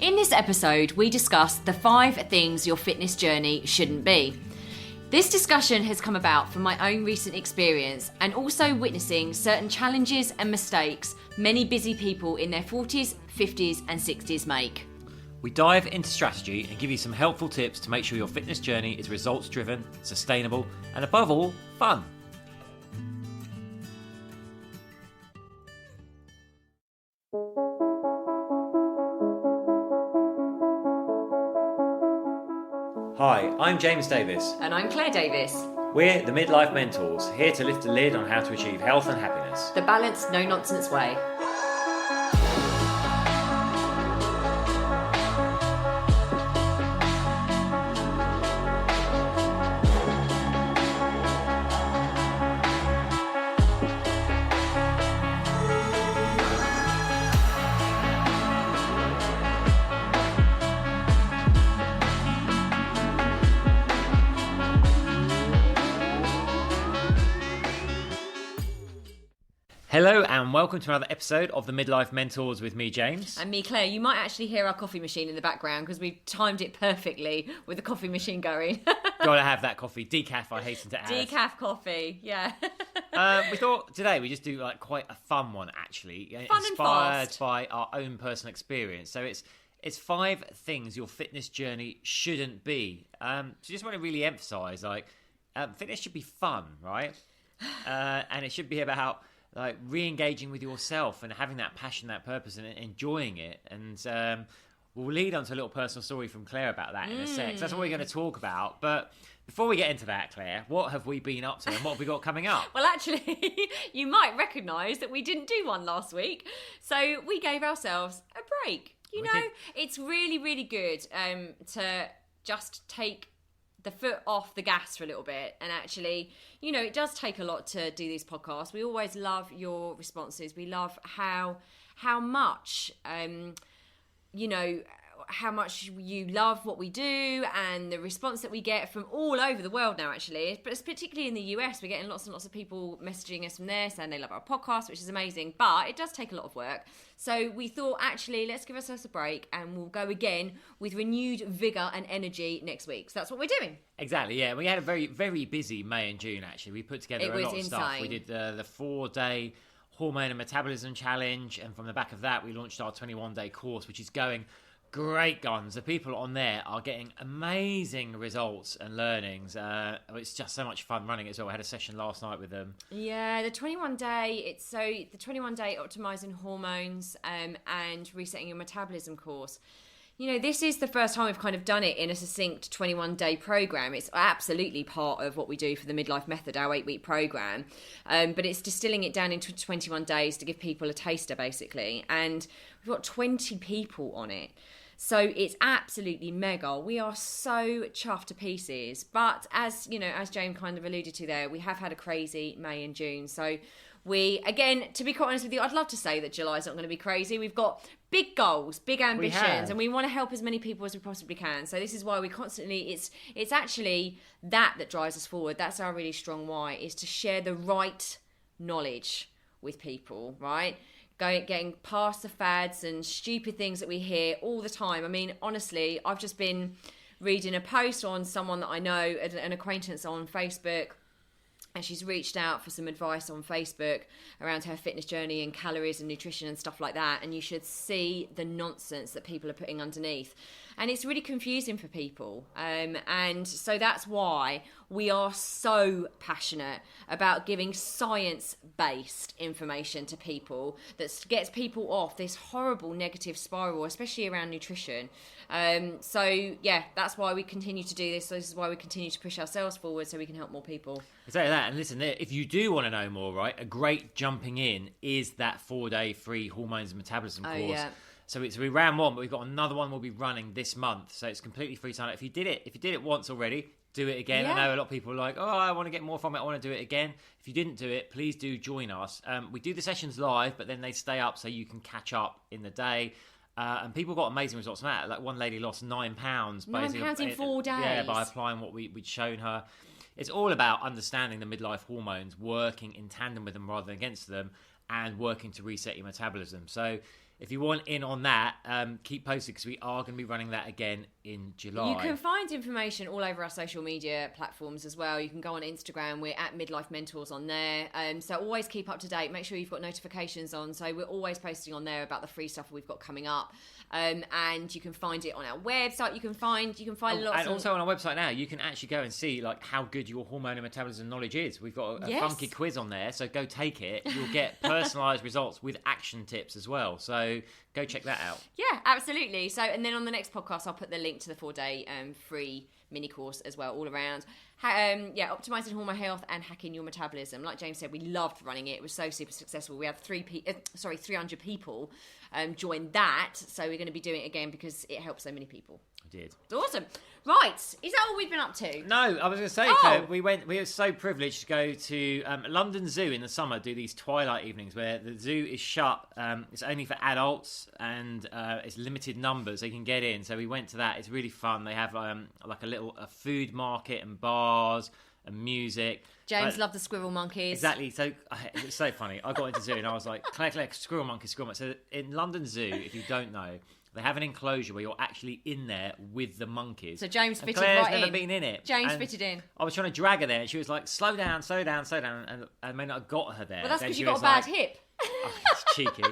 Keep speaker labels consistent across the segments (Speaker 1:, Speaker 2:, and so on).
Speaker 1: In this episode, we discuss the 5 things your fitness journey shouldn't be. This discussion has come about from my own recent experience and also witnessing certain challenges and mistakes many busy people in their 40s, 50s and 60s make.
Speaker 2: We dive into strategy and give you some helpful tips to make sure your fitness journey is results-driven, sustainable, and above all, fun. Hi, I'm James Davis.
Speaker 1: And I'm Claire Davis.
Speaker 2: We're the Midlife Mentors, here to lift the lid on how to achieve health and happiness.
Speaker 1: The balanced, no-nonsense way.
Speaker 2: Hello and welcome to another episode of the Midlife Mentors with me, James.
Speaker 1: And me, Claire. You might actually hear our coffee machine in the background because we've timed it perfectly with the coffee machine going.
Speaker 2: Gotta have that coffee. Decaf, I hasten to add.
Speaker 1: Decaf coffee, yeah.
Speaker 2: We thought today we just do like quite a fun one, actually.
Speaker 1: Fun
Speaker 2: inspired
Speaker 1: and fast.
Speaker 2: by our own personal experience. So it's 5 things your fitness journey shouldn't be. So just want to really emphasise, fitness should be fun, right? And it should be about like re-engaging with yourself and having that passion, that purpose, and enjoying it. And we'll lead on to a little personal story from Claire about that in a sec. So that's what we're going to talk about. But before we get into that, Claire, what have we been up to and what have we got coming up?
Speaker 1: Well, actually, you might recognise that we didn't do one last week. So we gave ourselves a break. It's really, really good to just take the foot off the gas for a little bit. And actually, it does take a lot to do these podcasts. We always love your responses. We love how much, how much you love what we do and the response that we get from all over the world now, actually. But it's particularly in the US, we're getting lots and lots of people messaging us from there saying they love our podcast, which is amazing. But it does take a lot of work. So we thought, actually, let's give ourselves a break and we'll go again with renewed vigour and energy next week. So that's what we're doing.
Speaker 2: Exactly, yeah. We had a very, very busy May and June, actually. We put together a lot of stuff. We did the 4-day hormone and metabolism challenge. And from the back of that, we launched our 21-day course, which is going great guns. The people on there are getting amazing results and learnings. It's just so much fun running it as well. I had a session last night with them.
Speaker 1: Yeah, the 21-day, the 21-day optimizing hormones and resetting your metabolism course. This is the first time we've kind of done it in a succinct 21-day program. It's absolutely part of what we do for the Midlife Method, our 8-week program. But it's distilling it down into 21 days to give people a taster, basically. And we've got 20 people on it. So it's absolutely mega. We are so chuffed to pieces. But as James kind of alluded to there, we have had a crazy May and June. So to be quite honest with you, I'd love to say that July's not going to be crazy. We've got big goals, big ambitions, and we want to help as many people as we possibly can. So this is why we constantly, it's actually that drives us forward. That's our really strong why, is to share the right knowledge with people, right? Getting past the fads and stupid things that we hear all the time. I mean, honestly, I've just been reading a post on someone that I know, an acquaintance on Facebook, and she's reached out for some advice on Facebook around her fitness journey and calories and nutrition and stuff like that. And you should see the nonsense that people are putting underneath. And it's really confusing for people. And so that's why we are so passionate about giving science-based information to people that gets people off this horrible negative spiral, especially around nutrition. So, that's why we continue to do this. So this is why we continue to push ourselves forward so we can help more people.
Speaker 2: Exactly that. And listen, if you do want to know more, right, a great jumping in is that 4-day free hormones and metabolism course. Yeah. So we ran one, but we've got another one we'll be running this month. So it's completely free sign up. If you did it once already, do it again. Yeah. I know a lot of people are like, oh, I want to get more from it. I want to do it again. If you didn't do it, please do join us. We do the sessions live, but then they stay up so you can catch up in the day. And people got amazing results from that. Like one lady lost 9 pounds.
Speaker 1: 9 pounds in 4 days?
Speaker 2: Yeah, by applying what we'd shown her. It's all about understanding the midlife hormones, working in tandem with them rather than against them, and working to reset your metabolism. So if you want in on that, keep posted because we are going to be running that again in July.
Speaker 1: You can find information all over our social media platforms as well. You can go on Instagram. We're at Midlife Mentors on there. So always keep up to date. Make sure you've got notifications on. So we're always posting on there about the free stuff we've got coming up. And you can find it on our website. You can find lots.
Speaker 2: And also on our website now, you can actually go and see like how good your hormone and metabolism knowledge is. We've got a funky quiz on there, so go take it. You'll get personalised results with action tips as well. So go check that out.
Speaker 1: Yeah, absolutely. So, and then on the next podcast, I'll put the link to the 4-day free mini course as well, all around. Optimizing hormone health and hacking your metabolism. Like James said, we loved running it. It was so super successful. We had 300 people join that. So we're going to be doing it again because it helps so many people.
Speaker 2: I did.
Speaker 1: It's awesome. Right, is that all we've been up to?
Speaker 2: No, I was going to say, Claire, we were so privileged to go to London Zoo in the summer, do these twilight evenings where the zoo is shut. It's only for adults and it's limited numbers, so you can get in. So we went to that. It's really fun. They have like a food market and bars and music.
Speaker 1: James loved the squirrel monkeys.
Speaker 2: Exactly. So it was so funny. I got into zoo and I was like, Claire, squirrel monkey. So in London Zoo, if you don't know, they have an enclosure where you're actually in there with the monkeys.
Speaker 1: So James fitted
Speaker 2: Claire's
Speaker 1: right in.
Speaker 2: never been in it.
Speaker 1: James fitted in.
Speaker 2: I was trying to drag her there, and she was like, "Slow down, slow down, slow down." And I mean, I got her there.
Speaker 1: Well, that's because you got a bad hip.
Speaker 2: Oh, it's cheeky.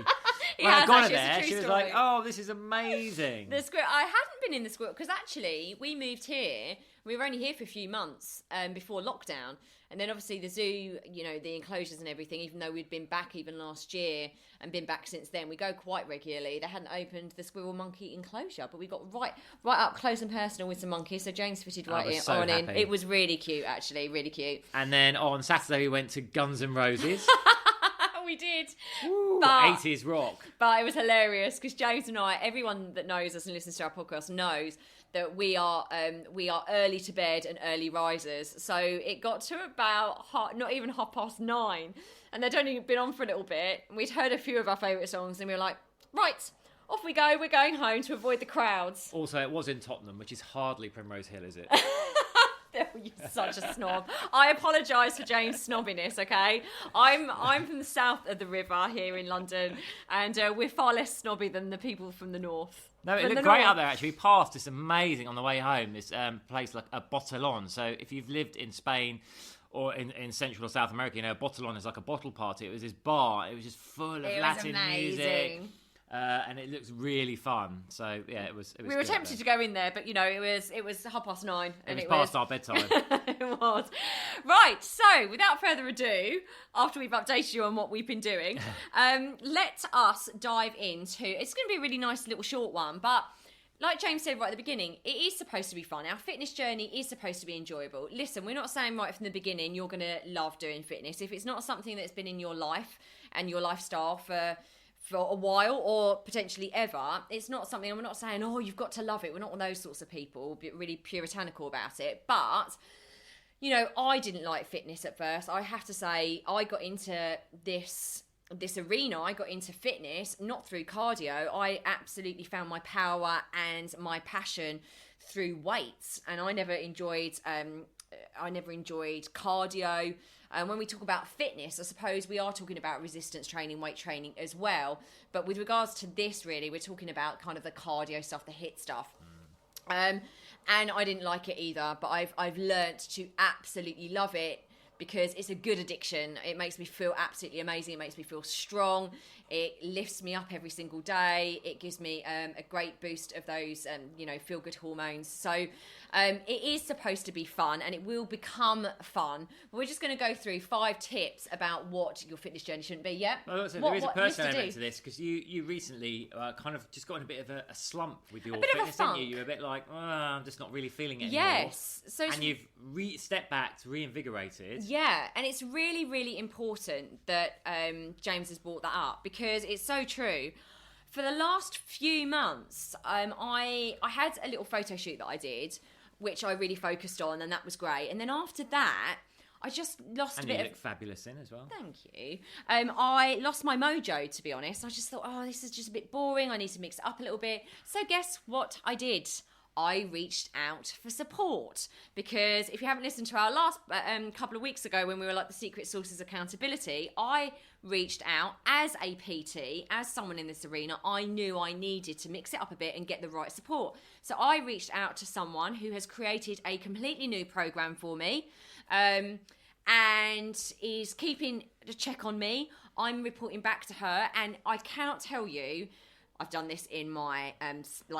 Speaker 1: He
Speaker 2: when
Speaker 1: has,
Speaker 2: I got her
Speaker 1: actually,
Speaker 2: there, she was
Speaker 1: story.
Speaker 2: like, "Oh, this is amazing."
Speaker 1: The squirrel. I hadn't been in the squirrel because actually we moved here. We were only here for a few months before lockdown. And then obviously the zoo, you know, the enclosures and everything, even though we'd been back even last year and been back since then, we go quite regularly. They hadn't opened the squirrel monkey enclosure, but we got right up close and personal with some monkeys. So James fitted right in. It was really cute, actually, really cute.
Speaker 2: And then on Saturday we went to Guns N' Roses.
Speaker 1: We did.
Speaker 2: Ooh, 80s rock.
Speaker 1: But it was hilarious because James and I, everyone that knows us and listens to our podcast knows that we are early to bed and early risers. So it got to about not even 9:30, and they'd only been on for a little bit. And we'd heard a few of our favourite songs, and we were like, right, off we go. We're going home to avoid the crowds.
Speaker 2: Also, it was in Tottenham, which is hardly Primrose Hill, is it?
Speaker 1: You're such a snob. I apologise for James' snobbiness, okay? I'm from the south of the river here in London, and we're far less snobby than the people from the north.
Speaker 2: No, it looked great out there, actually. We passed this amazing, on the way home, this place like a Botellón. So if you've lived in Spain or in Central or South America, you know, a Botellón is like a bottle party. It was this bar. It was just full of Latin music. And it looks really fun. So yeah, it was.
Speaker 1: We were tempted to go in there, but you know, it was 9:30, and
Speaker 2: it was past our bedtime.
Speaker 1: It was. Right. So without further ado, after we've updated you on what we've been doing, let us dive into. It's going to be a really nice little short one, but like James said right at the beginning, it is supposed to be fun. Our fitness journey is supposed to be enjoyable. Listen, we're not saying right from the beginning you're going to love doing fitness. If it's not something that's been in your life and your lifestyle for a while or potentially ever, it's not something. I'm not saying, oh, you've got to love it. We're not one of those sorts of people, really puritanical about it. But, you know, I didn't like fitness at first. I have to say, I got into this arena. I got into fitness not through cardio. I absolutely found my power and my passion through weights, and I never enjoyed cardio. And when we talk about fitness, I suppose we are talking about resistance training, weight training as well. But with regards to this, really, we're talking about kind of the cardio stuff, the HIIT stuff. And I didn't like it either, but I've learnt to absolutely love it because it's a good addiction. It makes me feel absolutely amazing. It makes me feel strong. It lifts me up every single day. It gives me a great boost of those, feel-good hormones. So it is supposed to be fun, and it will become fun. We're just going to go through 5 tips about what your fitness journey shouldn't be. Yeah.
Speaker 2: Well, there is a personal element to this because you recently kind of just got in a bit of a slump with your fitness, didn't you? You were a bit like, I'm just not really feeling it anymore.
Speaker 1: Yes.
Speaker 2: And you've stepped back, reinvigorated.
Speaker 1: Yeah, and it's really, really important that James has brought that up because it's so true. For the last few months, I had a little photo shoot that I did, which I really focused on, and that was great. And then after that, I just lost a bit of...
Speaker 2: And you look fabulous in as well.
Speaker 1: Thank you. I lost my mojo, to be honest. I just thought, this is just a bit boring. I need to mix it up a little bit. So guess what I did? I reached out for support, because if you haven't listened to our last couple of weeks ago when we were like the secret sources accountability, I reached out as a PT, as someone in this arena. I knew I needed to mix it up a bit and get the right support. So I reached out to someone who has created a completely new program for me, and is keeping a check on me. I'm reporting back to her, and I cannot tell you, I've done this in my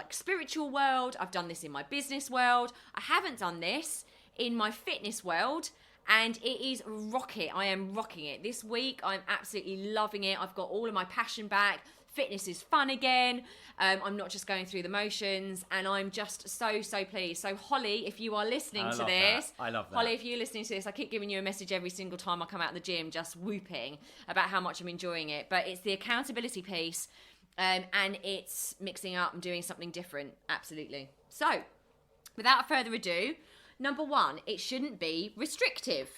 Speaker 1: spiritual world, I've done this in my business world, I haven't done this in my fitness world, and it is rocket. I am rocking it. This week, I'm absolutely loving it. I've got all of my passion back. Fitness is fun again. I'm not just going through the motions, and I'm just so pleased. So Holly, if you are listening to this,
Speaker 2: I love that.
Speaker 1: Holly, if you're listening to this, I keep giving you a message every single time I come out of the gym, just whooping about how much I'm enjoying it. But it's the accountability piece, and it's mixing up and doing something different. Absolutely. So, without further ado, number one, it shouldn't be restrictive.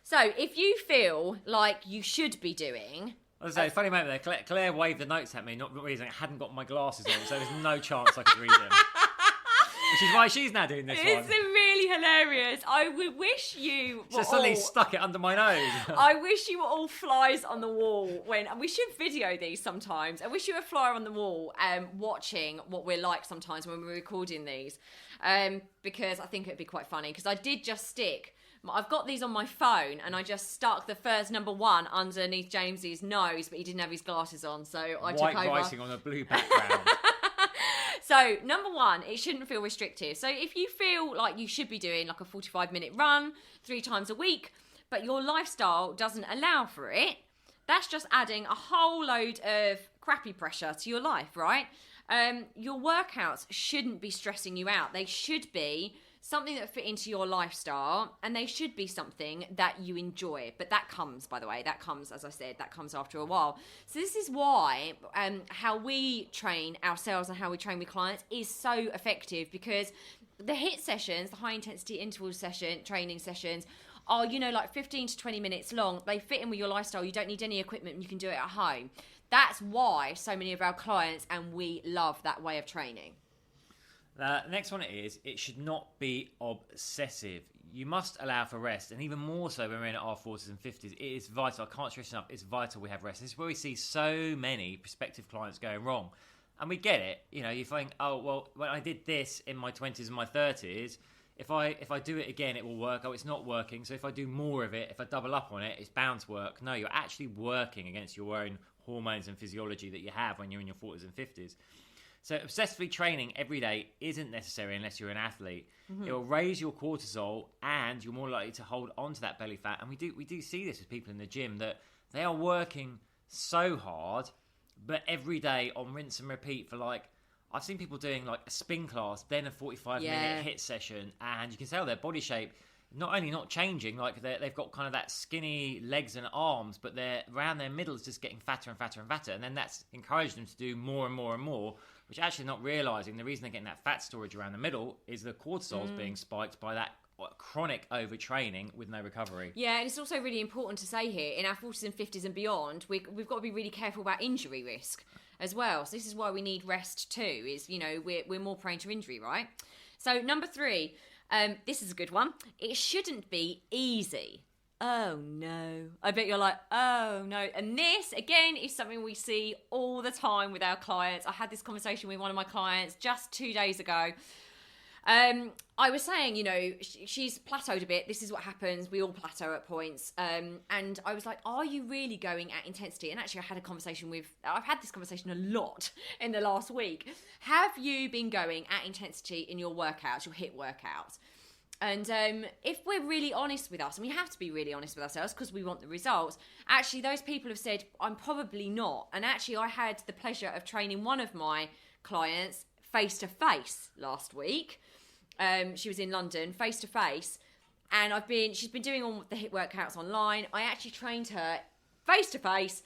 Speaker 1: So, if you feel like you should be doing...
Speaker 2: I was saying, funny moment there. Claire waved the notes at me, not realising I hadn't got my glasses on, so there's no chance I could read them. Which is why she's now doing this one.
Speaker 1: It's really hilarious. I would wish you were
Speaker 2: suddenly stuck it under my nose.
Speaker 1: I wish you were all flies on the wall we should video these sometimes. I wish you were a fly on the wall watching what we're like sometimes when we're recording these. Because I think it'd be quite funny. Because I did just stick... I've got these on my phone, and I just stuck the first number one underneath James's nose, but he didn't have his glasses on, so I took over.
Speaker 2: White writing on a blue background.
Speaker 1: So, number one, it shouldn't feel restrictive. So, if you feel like you should be doing like a 45-minute run 3 times a week, but your lifestyle doesn't allow for it, that's just adding a whole load of crappy pressure to your life, right? Your workouts shouldn't be stressing you out. They should be something that fit into your lifestyle, and they should be something that you enjoy. But that comes, by the way, as I said, that comes after a while. So this is why how we train ourselves and how we train with clients is so effective, because the HIIT sessions, the high intensity interval training sessions, are, like 15 to 20 minutes long. They fit in with your lifestyle. You don't need any equipment, and you can do it at home. That's why so many of our clients, and we love that way of training.
Speaker 2: The next one is, it should not be obsessive. You must allow for rest, and even more so when we're in our 40s and 50s. It is vital. I can't stress enough. It's vital we have rest. This is where we see so many prospective clients going wrong. And we get it. You think, oh, well, when I did this in my 20s and my 30s, if I do it again, it will work. Oh, it's not working. So if I do more of it, if I double up on it, it's bound to work. No, you're actually working against your own hormones and physiology that you have when you're in your 40s and 50s. So obsessively training every day isn't necessary unless you're an athlete. Mm-hmm. It will raise your cortisol, and you're more likely to hold on to that belly fat. And we do see this with people in the gym, that they are working so hard, but every day on rinse and repeat for I've seen people doing like a spin class, then a 45-minute HIIT session, and you can tell their body shape not only not changing, like they've got kind of that skinny legs and arms, but they're around their middle is just getting fatter and fatter and fatter, and then that's encouraged them to do more and more and more, which actually not realising the reason they're getting that fat storage around the middle is the cortisol's being spiked by that chronic overtraining with no recovery. Yeah, and it's also really important to say here, in our 40s and 50s and beyond, we've got to be really careful about injury risk as well. So this is why we need rest too, is, we're more prone to injury, right? So number 3, this is a good one. It shouldn't be easy. Oh no. I bet you're like, oh no. And this, again, is something we see all the time with our clients. I had this conversation with one of my clients just 2 days ago. I was saying, she's plateaued a bit. This is what happens. We all plateau at points. And I was like, are you really going at intensity? And actually, I've had this conversation a lot in the last week. Have you been going at intensity in your workouts, your HIIT workouts? And if we're really honest with us, and we have to be really honest with ourselves because we want the results, actually those people have said, I'm probably not. And actually I had the pleasure of training one of my clients face-to-face last week. She was in London, face-to-face, and she's been doing all the HIIT workouts online. I actually trained her face-to-face,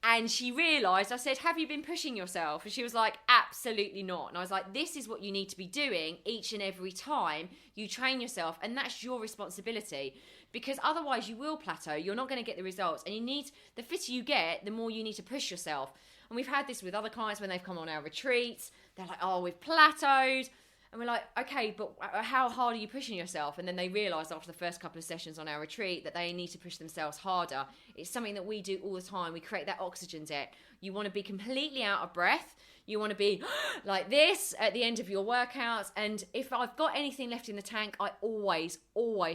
Speaker 2: and she realised, I said, have you been pushing yourself? And she was like, absolutely not. And I was like, this is what you need to be doing each and every time you train yourself. And that's your responsibility, because otherwise you will plateau. You're not going to get the results. And the fitter you get, the more you need to push yourself. And we've had this with other clients when they've come on our retreats. They're like, oh, we've plateaued.
Speaker 1: And we're like, okay, but how hard are you pushing yourself? And then they realise after the first couple of sessions on our retreat that they need to push themselves harder. It's something that we do all the time. We create that oxygen debt. You want to be completely out of breath. You want to be like this at the end of your workouts. And if I've got anything left in the tank, I always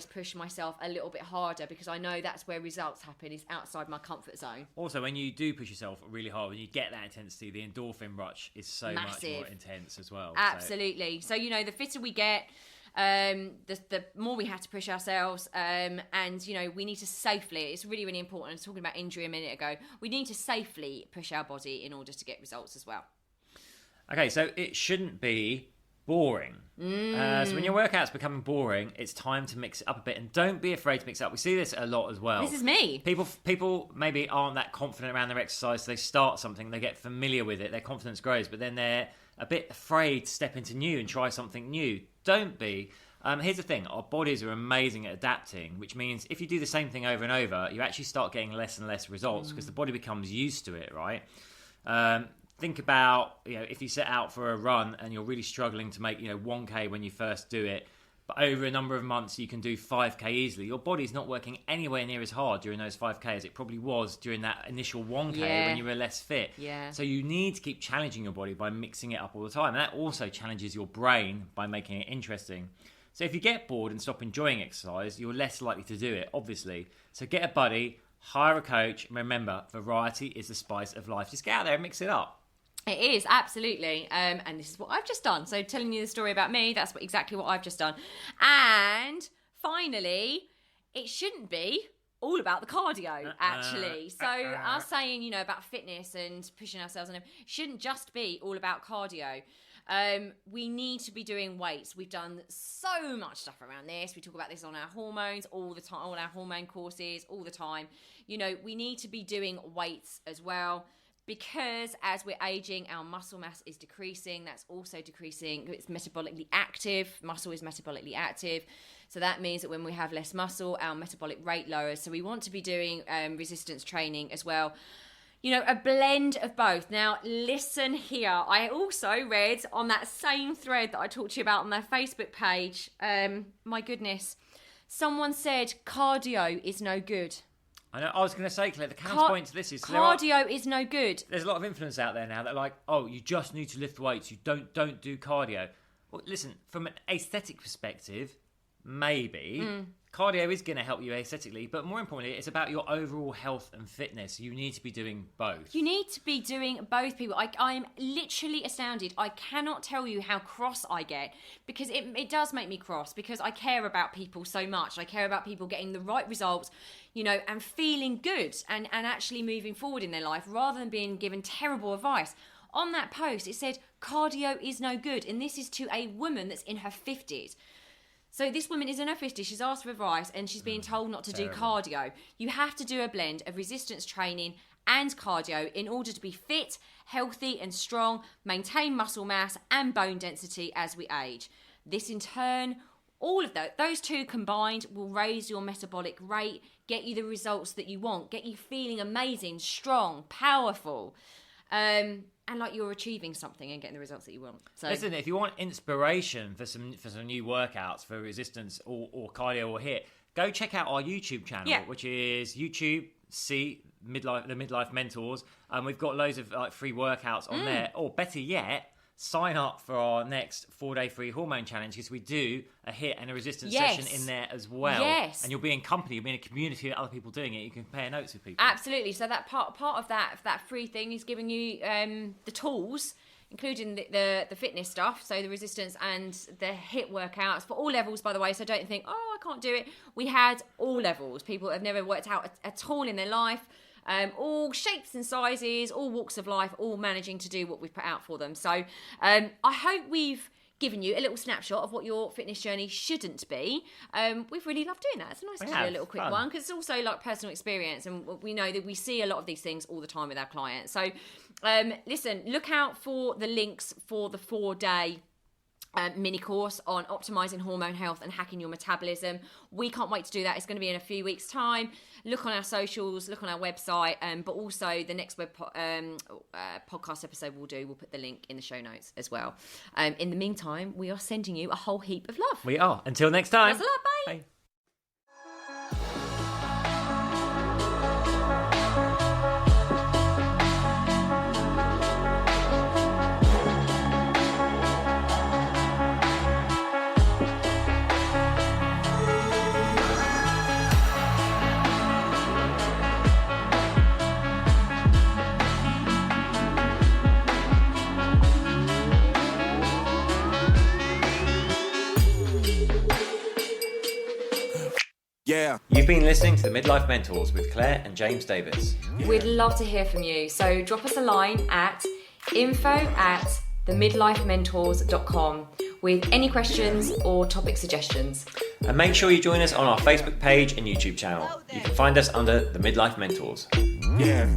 Speaker 1: push myself a little bit harder, because I know that's where results happen, is outside my comfort zone. Also,
Speaker 2: when you do push yourself really hard, when you get that intensity, the endorphin rush is so much more intense as well.
Speaker 1: Absolutely. So, the fitter we get, the more we have to push ourselves, and we need to safely, it's really, really important. I was talking about injury a minute ago. We need to safely push our body in order to get results as well.
Speaker 2: Okay, so it shouldn't be boring. So when your workout's becoming boring, it's time to mix it up a bit, and don't be afraid to mix it up. We see this a lot as well.
Speaker 1: This is me.
Speaker 2: People maybe aren't that confident around their exercise, so they start something, they get familiar with it, their confidence grows, but then they're a bit afraid to step into new and try something new. Don't be. Here's the thing, our bodies are amazing at adapting, which means if you do the same thing over and over, you actually start getting less and less results because the body becomes used to it, right? Think about, if you set out for a run and you're really struggling to make, 1K when you first do it, but over a number of months you can do 5K easily. Your body's not working anywhere near as hard during those 5K as it probably was during that initial 1K when you were less fit.
Speaker 1: Yeah.
Speaker 2: So you need to keep challenging your body by mixing it up all the time. And that also challenges your brain by making it interesting. So if you get bored and stop enjoying exercise, you're less likely to do it, obviously. So get a buddy, hire a coach, and remember, variety is the spice of life. Just get out there and mix it up.
Speaker 1: It is, absolutely. And this is what I've just done. So telling you the story about me, that's exactly what I've just done. And finally, it shouldn't be all about the cardio, actually. So us saying, about fitness and pushing ourselves, and it shouldn't just be all about cardio. We need to be doing weights. We've done so much stuff around this. We talk about this on our hormones all the time, all our hormone courses all the time. We need to be doing weights as well, because as we're aging, our muscle mass is decreasing. That's also decreasing. It's metabolically active. Muscle is metabolically active. So that means that when we have less muscle, our metabolic rate lowers. So we want to be doing resistance training as well. A blend of both. Now, listen here. I also read on that same thread that I talked to you about on their Facebook page, my goodness, someone said cardio is no good.
Speaker 2: I know. I was going to say, Claire, the counterpoint to this is
Speaker 1: cardio is no good.
Speaker 2: There's a lot of influence out there now that are like, oh, you just need to lift weights. You don't do cardio. Well, listen, from an aesthetic perspective, maybe cardio is going to help you aesthetically, but more importantly, it's about your overall health and fitness. You need to be doing both. You need to be doing both, people. I am literally astounded. I cannot tell you how cross I get, because it does make me cross, because I care about people so much. I care about people getting the right results, and feeling good and actually moving forward in their life, rather than being given terrible advice. On that post, it said, cardio is no good. And this is to a woman that's in her 50s. So this woman is in her 50s, she's asked for advice, and she's being told not to do cardio. You have to do a blend of resistance training and cardio in order to be fit, healthy and strong, maintain muscle mass and bone density as we age. This in turn, all of those two combined will raise your metabolic rate, get you the results that you want, get you feeling amazing, strong, powerful, and like you're achieving something and getting the results that you want. So listen, if you want inspiration for some new workouts for resistance or cardio or HIIT, go check out our YouTube channel, which is YouTube the Midlife Mentors, and we've got loads of free workouts on there. Or better yet, sign up for our next 4-day free hormone challenge, because we do a HIIT and a resistance session in there as well. Yes. And you'll be in company, you'll be in a community of other people doing it. You can compare notes with people.
Speaker 1: Absolutely. So that part of that free thing is giving you the tools, including the fitness stuff, so the resistance and the HIIT workouts for all levels, by the way. So don't think, I can't do it. We had all levels. People have never worked out at all in their life. All shapes and sizes, all walks of life, all managing to do what we've put out for them. So I hope we've given you a little snapshot of what your fitness journey shouldn't be. We've really loved doing that. It's nice to do a little quick one, because it's also like personal experience, and we know that we see a lot of these things all the time with our clients. So listen, look out for the links for the 4-day mini course on optimizing hormone health and hacking your metabolism. We can't wait to do that. It's going to be in a few weeks' time. Look on our socials, look on our website, but also the next podcast episode we'll put the link in the show notes as well. In the meantime, we are sending you a whole heap of love.
Speaker 2: We are. Until next time.
Speaker 1: Thanks a lot. Bye.
Speaker 2: Bye.
Speaker 3: Yeah.
Speaker 2: You've been listening to the Midlife Mentors with Claire and James Davis.
Speaker 1: We'd love to hear from you. So drop us a line at info@themidlifementors.com with any questions or topic suggestions.
Speaker 2: And make sure you join us on our Facebook page and YouTube channel. You can find us under the Midlife Mentors.
Speaker 3: Yeah.